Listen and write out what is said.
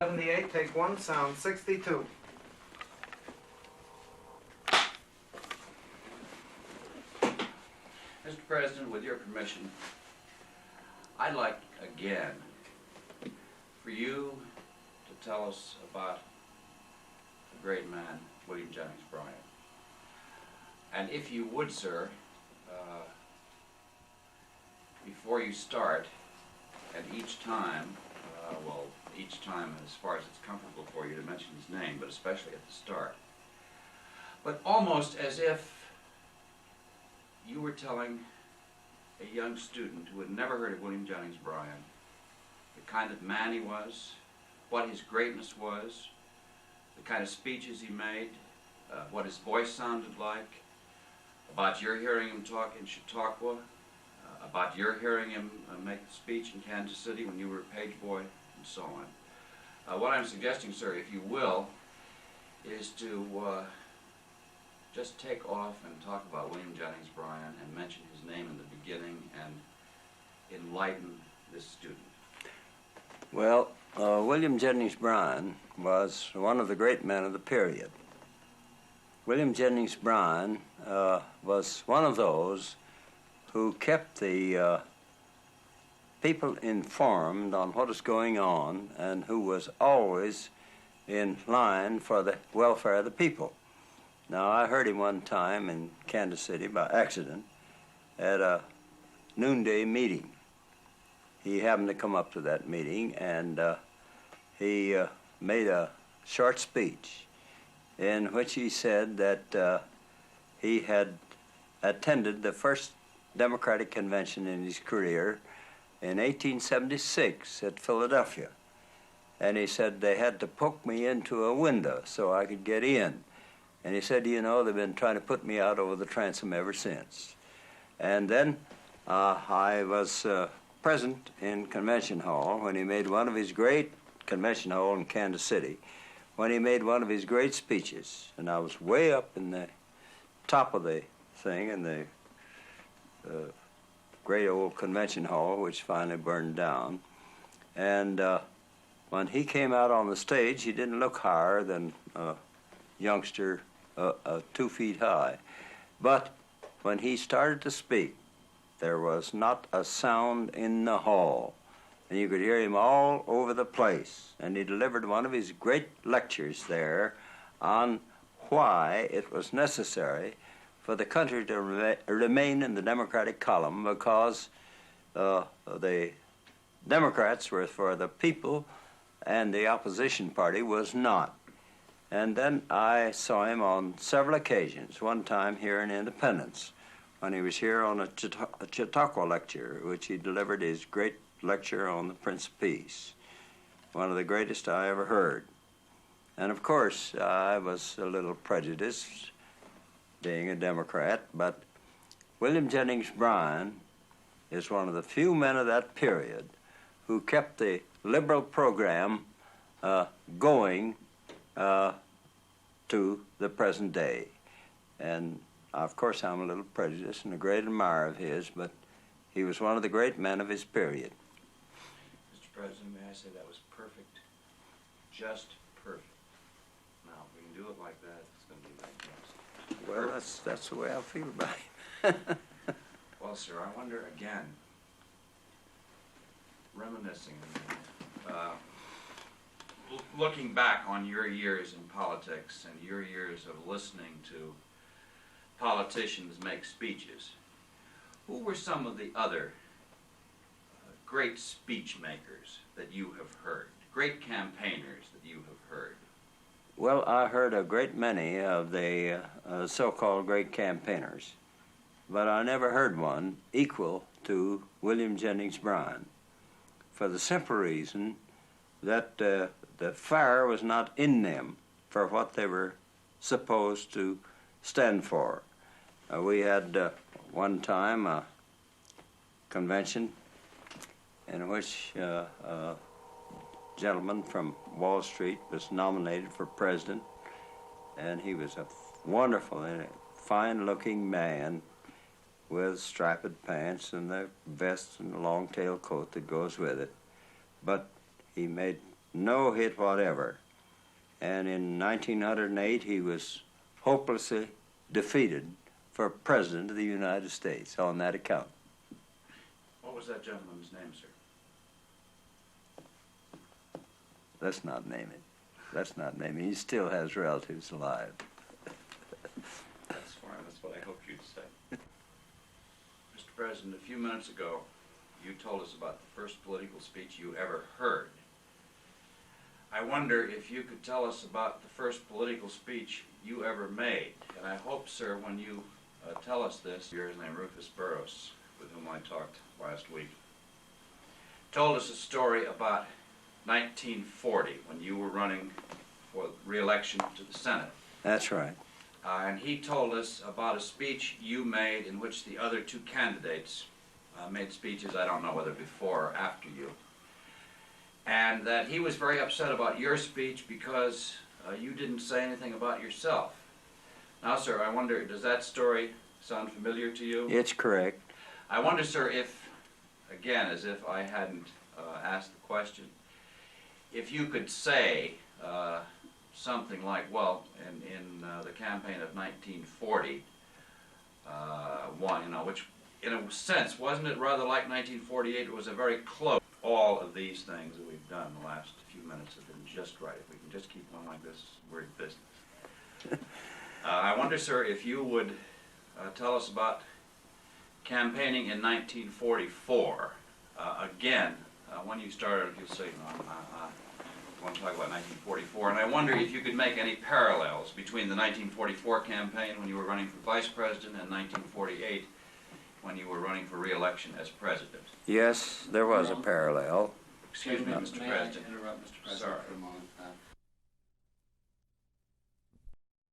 78, take one, sound 62. Mr. President, with your permission, I'd like again for you to tell us about the great man, William Jennings Bryan. And if you would, sir, before you start, and each time, each time as far as it's comfortable for you to mention his name, but especially at the start, but almost as if you were telling a young student who had never heard of William Jennings Bryan the kind of man he was, what his greatness was, the kind of speeches he made, what his voice sounded like, about your hearing him talk in Chautauqua, about your hearing him make the speech in Kansas City when you were a page boy, and so on. What I'm suggesting, sir, if you will, is to just take off and talk about William Jennings Bryan and mention his name in the beginning and enlighten this student. Well, William Jennings Bryan was one of the great men of the period. William Jennings Bryan was one of those who kept the people informed on what was going on and who was always in line for the welfare of the people. Now, I heard him one time in Kansas City by accident at a noonday meeting. He happened to come up to that meeting, and he made a short speech in which he said that he had attended the first Democratic convention in his career in 1876 at Philadelphia. And he said they had to poke me into a window so I could get in. And he said, you know, they've been trying to put me out over the transom ever since. And then I was present in Convention Hall when he made one of his great Convention Hall in Kansas City, when he made one of his great speeches. And I was way up in the top of the thing in the great old Convention Hall, which finally burned down. And when he came out on the stage, he didn't look higher than a youngster 2 feet high. But when he started to speak, there was not a sound in the hall. And you could hear him all over the place. And he delivered one of his great lectures there on why it was necessary for the country to remain in the Democratic column, because the Democrats were for the people and the opposition party was not. And then I saw him on several occasions, one time here in Independence, when he was here on a Chautauqua lecture, which he delivered his great lecture on the Prince of Peace, one of the greatest I ever heard. And of course, I was a little prejudiced, being a Democrat, but William Jennings Bryan is one of the few men of that period who kept the liberal program going to the present day. And of course, I'm a little prejudiced and a great admirer of his, but he was one of the great men of his period. Mr. President, may I say that was perfect? Just perfect. Now, if we can do it like that, it's going to be like this. Well, that's the way I feel about him. Well, sir, I wonder again, reminiscing, looking back on your years in politics and your years of listening to politicians make speeches, who were some of the other great speech makers that you have heard, great campaigners that you have heard? Well, I heard a great many of the so-called great campaigners, but I never heard one equal to William Jennings Bryan, for the simple reason that the fire was not in them for what they were supposed to stand for. We had one time a convention in which a gentleman from Wall Street was nominated for president, and he was a wonderful and fine-looking man with striped pants and the vest and the long-tailed coat that goes with it. But he made no hit whatever. And in 1908, he was hopelessly defeated for President of the United States on that account. What was that gentleman's name, sir? Let's not name it. Let's not name it. He still has relatives alive. That's fine. That's what I hoped you'd say. Mr. President, a few minutes ago, you told us about the first political speech you ever heard. I wonder if you could tell us about the first political speech you ever made. And I hope, sir, when you tell us this, yours named Rufus Burroughs, with whom I talked last week, told us a story about 1940, when you were running for re-election to the Senate. That's right. And he told us about a speech you made in which the other two candidates made speeches, I don't know whether before or after you, and that he was very upset about your speech because you didn't say anything about yourself. Now, sir, I wonder, does that story sound familiar to you? It's correct. I wonder, sir, if, again, as if I hadn't asked the question, if you could say something like, well, in the campaign of 1940, which in a sense, wasn't it rather like 1948? It was a very close. All of these things that we've done in the last few minutes have been just right. If we can just keep going like this, we're in business. I wonder, sir, if you would tell us about campaigning in 1944. Again, when you started, you'll say, I want to talk about 1944, and I wonder if you could make any parallels between the 1944 campaign when you were running for vice president and 1948 when you were running for re-election as president. Yes, there was a parallel. Excuse me, Mr. May President. I interrupt, Mr. President, Sorry. for a moment?